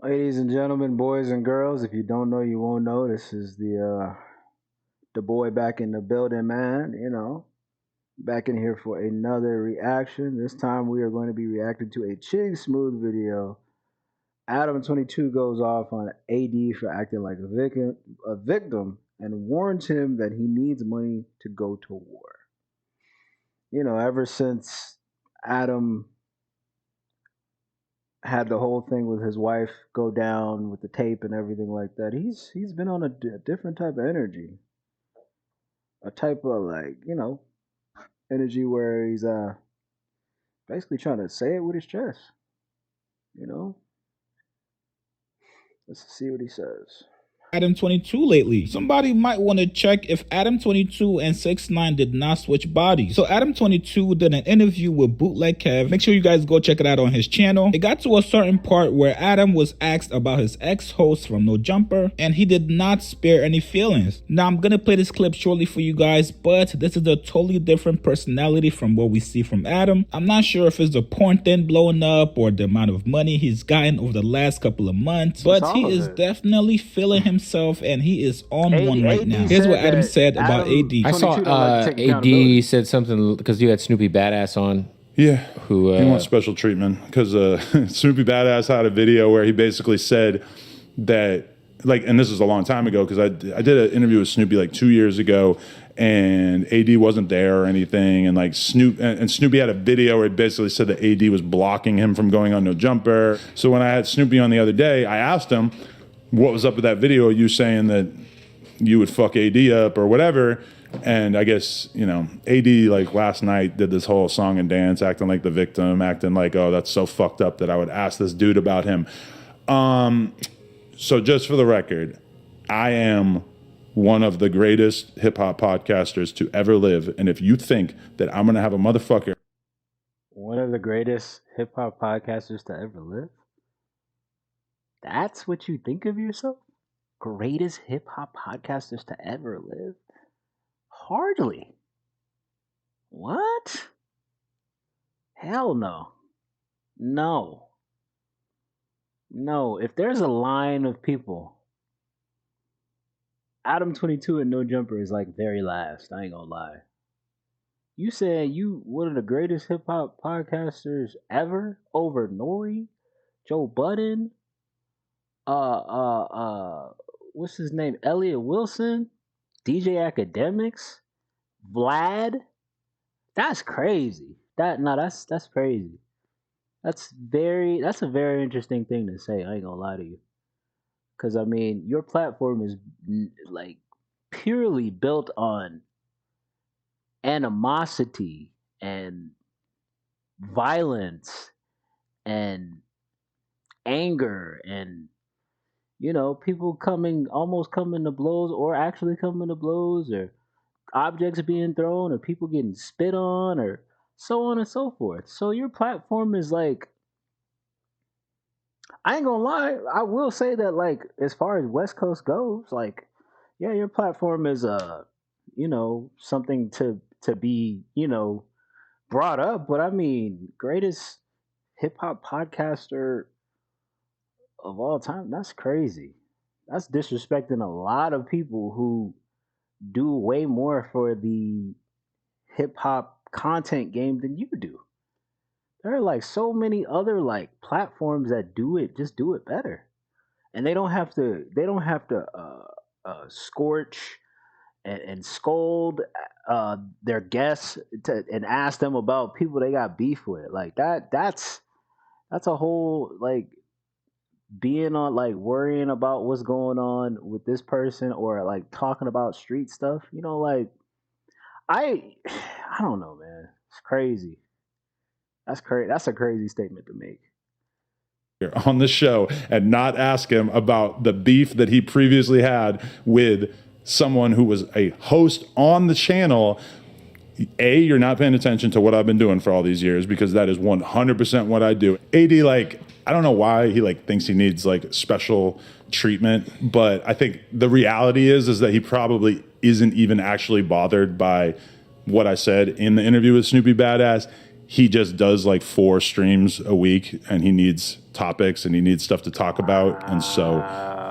Ladies and gentlemen, boys and girls, if you don't know, you won't know. This is the boy back in the building, man. Back in here for another reaction. This time we are going to be reacting to a Ching Smooth video. Adam22 goes off on AD for acting like a victim and warns him that he needs money to go to war. Ever since Adam had the whole thing with his wife go down with the tape and everything like that, he's been on a different type of energy, a type of energy where he's basically trying to say it with his chest. You know, let's see what he says. Adam22 lately. Somebody might want to check if Adam22 and 6ix9ine did not switch bodies. So Adam22 did an interview with Bootleg Kev. Make sure you guys go check it out on his channel. It got to a certain part where Adam was asked about his ex-host from No Jumper, and he did not spare any feelings. Now I'm gonna play this clip shortly for you guys, but this is a totally different personality from what we see from Adam. I'm not sure if it's the porn thing blowing up or the amount of money he's gotten over the last couple of months, but he is definitely feeling himself and he is on one right now. Here's what Adam said about AD. I saw AD said something because you had Snoopy Badass on. Yeah, who he wants special treatment because Snoopy Badass had a video where he basically said that, like, and this is a long time ago because I did an interview with Snoopy like 2 years ago, and AD wasn't there or anything, and like Snoopy had a video where it basically said that AD was blocking him from going on No Jumper. So when I had Snoopy on the other day, I asked him what was up with that video, you saying that you would fuck AD up or whatever. And I guess, AD like last night did this whole song and dance, acting like the victim, acting like, oh, that's so fucked up that I would ask this dude about him. So just for the record, I am one of the greatest hip hop podcasters to ever live. And if you think that I'm going to have a motherfucker. One of the greatest hip hop podcasters to ever live? That's what you think of yourself? Greatest hip hop podcasters to ever live? Hardly. What? Hell no. No. No. If there's a line of people, Adam22 and No Jumper is like very last. I ain't gonna lie. You said you one of the greatest hip hop podcasters ever over Nori, Joe Budden, what's his name? Elliot Wilson, DJ Academics, Vlad. That's crazy. That's crazy. That's a very interesting thing to say. I ain't gonna lie to you. Cause I mean, your platform is like purely built on animosity and violence and anger and people almost coming to blows or actually coming to blows, or objects being thrown, or people getting spit on, or so on and so forth. So your platform is like, I ain't gonna lie, I will say that, like, as far as West Coast goes, like, yeah, your platform is something to be, brought up. But I mean, greatest hip hop podcaster of all time, that's crazy. That's disrespecting a lot of people who do way more for the hip hop content game than you do. There are like so many other like platforms that just do it better, and they don't have to scorch and scold their guests and ask them about people they got beef with. Like that's a whole, like, being on, like, worrying about what's going on with this person, or like talking about street stuff. Like, I I don't know, man. It's crazy. That's crazy. That's a crazy statement to make On the show and not ask him about the beef that he previously had with someone who was a host on the channel. You're not paying attention to what I've been doing for all these years, because that is 100% what I do. AD, like, I don't know why he like thinks he needs like special treatment, but I think the reality is that he probably isn't even actually bothered by what I said in the interview with Snoopy Badass. he just does like 4 streams a week and he needs topics and he needs stuff to talk about. And so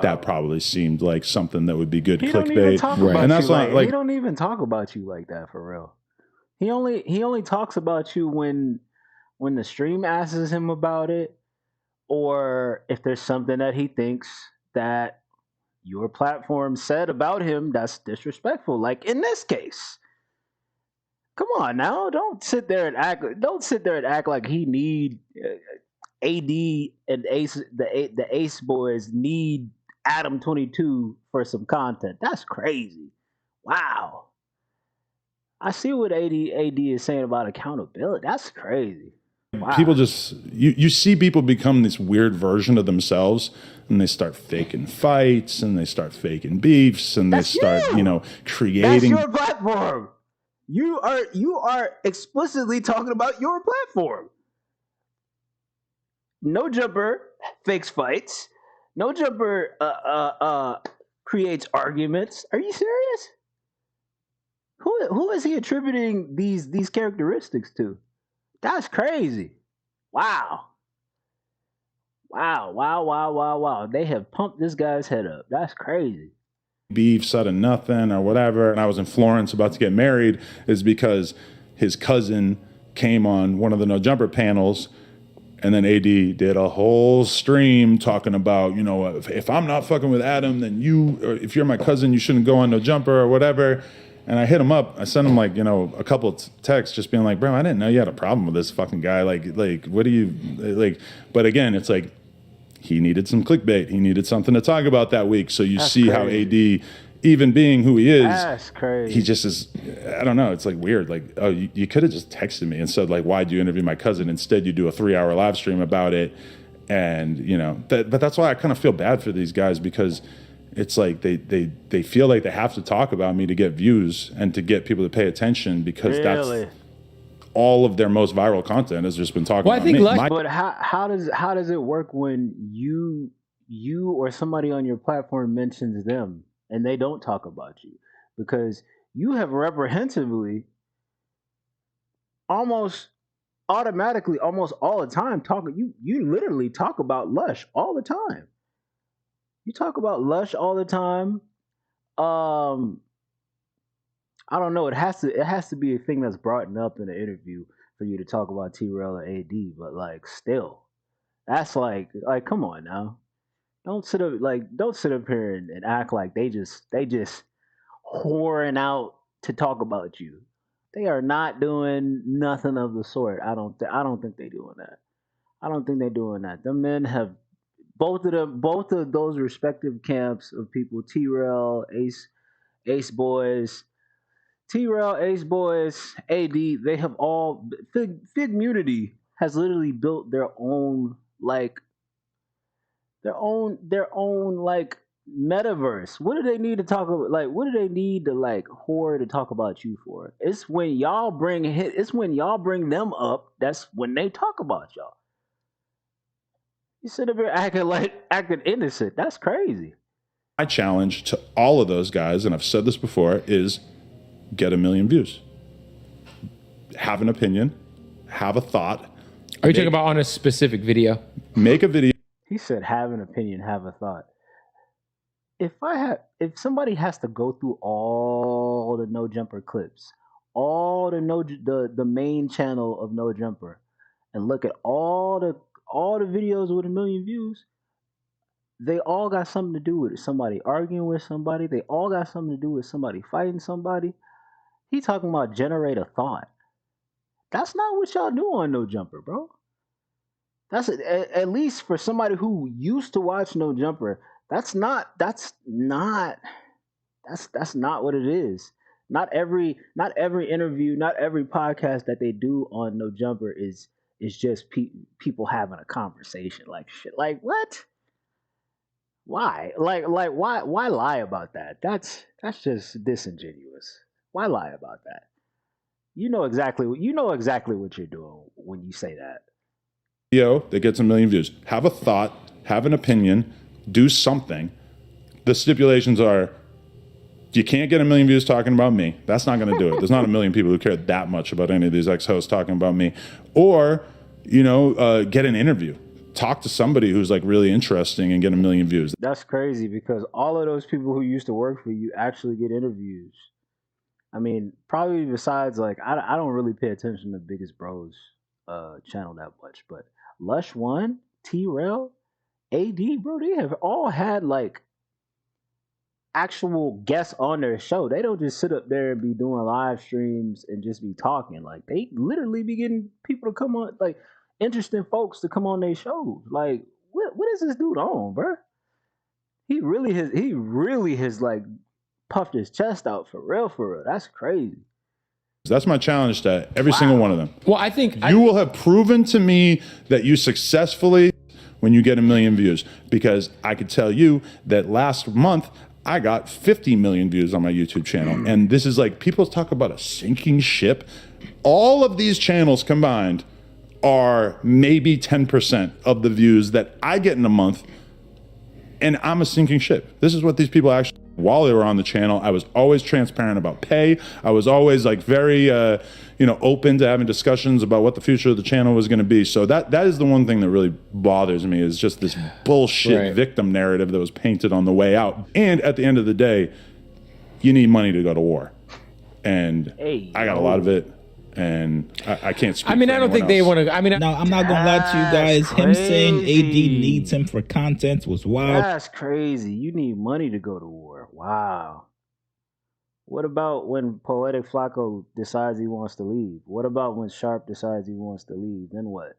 that probably seemed like something that would be good clickbait. And that's not like, he don't even talk about you like that for real. He only talks about you when the stream asks him about it, or if there's something that he thinks that your platform said about him that's disrespectful. Like in this case. Come on now, don't sit there and act like he need AD and Ace, the Ace boys need Adam22 for some content. That's crazy. Wow. I see what AD is saying about accountability. That's crazy. Wow. People just you see people become this weird version of themselves, and they start faking fights, and they start faking beefs, and they start creating. That's your platform. You are explicitly talking about your platform. No Jumper fakes fights. No Jumper creates arguments. Are you serious? Who is he attributing these characteristics to? That's crazy. Wow. They have pumped this guy's head up. That's crazy. Beefs out of nothing or whatever, and I was in Florence about to get married, is because his cousin came on one of the No Jumper panels, and then AD did a whole stream talking about, if I'm not fucking with Adam, then or if you're my cousin, you shouldn't go on No Jumper or whatever. And I hit him up. I sent him a couple of texts just being like, bro, I didn't know you had a problem with this fucking guy. Like, what do you like? But again, it's like, he needed some clickbait. He needed something to talk about that week. So you see how AD, even being who he is, that's crazy. He just is, I don't know. It's like weird. Like, oh, you could have just texted me and said like, why'd you interview my cousin? Instead, you do a 3-hour live stream about it. And but that's why I kind of feel bad for these guys, because it's like they feel like they have to talk about me to get views and to get people to pay attention, because that's all of their most viral content has just been talking about me. But how does it work when you or somebody on your platform mentions them and they don't talk about you? Because you have reprehensibly, almost automatically, almost all the time you literally talk about Lush all the time. You talk about Lush all the time. I don't know. It has to be a thing that's brought up in an interview for you to talk about T-Rail or AD. But like, still, that's like, come on now. Don't sit up here and act like they just whoring out to talk about you. They are not doing nothing of the sort. I don't think they're doing that. I don't think they're doing that. The men have both of those respective camps of people. T-Rail, Ace Boys. T-Rail, Ace Boys, AD, they have all Figmunity has literally built their own metaverse. What do they need to talk about? Like, what do they need to whore to talk about you for? It's when y'all bring them up. That's when they talk about y'all. You sit up here acting innocent. That's crazy. My challenge to all of those guys, and I've said this before, is get 1 million views. Have an opinion. Have a thought. Are you talking about on a specific video? Make a video. He said, have an opinion, have a thought. If somebody has to go through all the No Jumper clips, all the main channel of No Jumper, and look at all the videos with 1 million views, they all got something to do with somebody arguing with somebody. They all got something to do with somebody fighting somebody. He talking about generate a thought. That's not what y'all do on No Jumper, bro. That's at least for somebody who used to watch No Jumper. That's not what it is. Not every interview, not every podcast that they do on No Jumper is just people having a conversation like shit. Like what? Why? Like why lie about that? That's just disingenuous. Why lie about that? You know exactly what you're doing when you say that. Video that gets 1 million views. Have a thought, have an opinion, do something. The stipulations are You can't get a million views talking about me. That's not going to do it. There's not a million people who care that much about any of these ex-hosts talking about me. Or, get an interview. Talk to somebody who's like really interesting and get a million views. That's crazy because all of those people who used to work for you actually get interviews. I mean, probably besides like I don't really pay attention to Biggest Bros channel that much, but Lush One, T-Rail, AD, bro, they have all had like actual guests on their show. They don't just sit up there and be doing live streams and just be talking. Like they literally be getting people to come on, like interesting folks to come on their shows. Like what is this dude on, bro? He really has like puffed his chest out for real, for real. That's crazy. That's my challenge to every single one of them. Well, I think you will have proven to me that you successfully when you get a million views, because I could tell you that last month I got 50 million views on my YouTube channel. And this is like, people talk about a sinking ship. All of these channels combined are maybe 10% of the views that I get in a month. And I'm a sinking ship. This is what these people actually, while they were on the channel, I was always transparent about pay. I was always like very, open to having discussions about what the future of the channel was going to be. So that is the one thing that really bothers me, is just this bullshit victim narrative that was painted on the way out. And at the end of the day, you need money to go to war. And I got a lot of it. And I can't speak. I mean, I don't think they want to. Now, I'm not gonna lie to you guys. Him saying AD needs him for content was wild. That's crazy. You need money to go to war. Wow. What about when Poetic Flacco decides he wants to leave? What about when Sharp decides he wants to leave? Then what?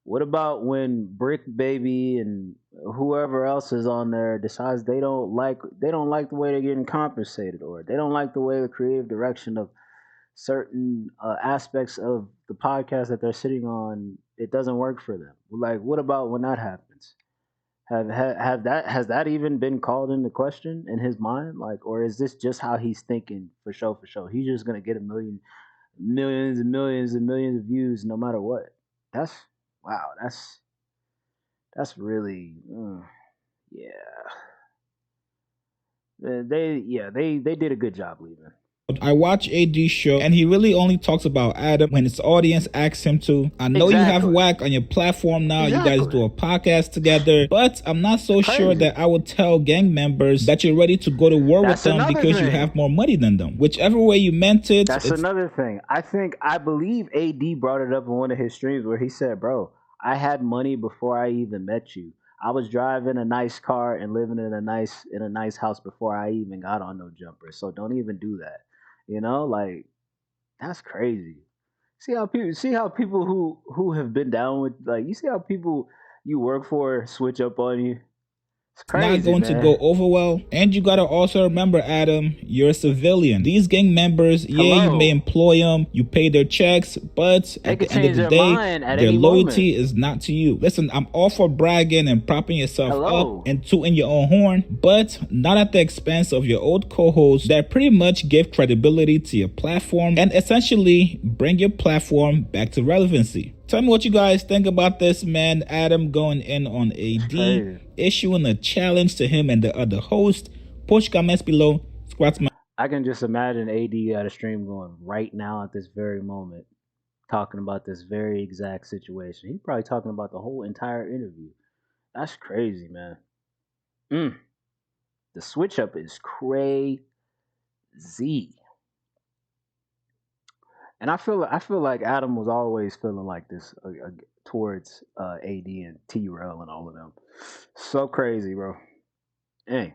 What about when Brick Baby and whoever else is on there decides they don't like the way they're getting compensated, or they don't like the way the creative direction of certain aspects of the podcast that they're sitting on, it doesn't work for them? Like, what about when that happens? Has that even been called into question in his mind? Like, or is this just how he's thinking for show? He's just gonna get millions and millions and millions of views no matter what. That's wow. That's really They did a good job leaving. I watch AD's show and he really only talks about Adam when his audience asks him to. I know you have Whack on your platform now. You guys do a podcast together, but I'm not so sure that I would tell gang members that you're ready to go to war with them because you have more money than them. Whichever way you meant it. That's another thing. I believe AD brought it up in one of his streams where he said, bro, I had money before I even met you. I was driving a nice car and living in a nice house before I even got on No Jumper. So don't even do that. Like, that's crazy. See how people who have been down with, like, you see how people you work for switch up on you. It's crazy, not going to go over well. And you gotta also remember, Adam, you're a civilian. These gang members, you may employ them, you pay their checks, but at the end of the day, their loyalty is not to you. Listen, I'm all for bragging and propping yourself up and tooting your own horn, but not at the expense of your old co-hosts that pretty much give credibility to your platform and essentially bring your platform back to relevancy. Tell me what you guys think about this, man. Adam going in on AD, issuing a challenge to him and the other host. Post comments below. I can just imagine AD at a stream going right now at this very moment, talking about this very exact situation. He's probably talking about the whole entire interview. That's crazy, man. The switch up is crazy. And I feel like Adam was always feeling like this towards AD and T-Rail and all of them. So crazy, bro. Hey.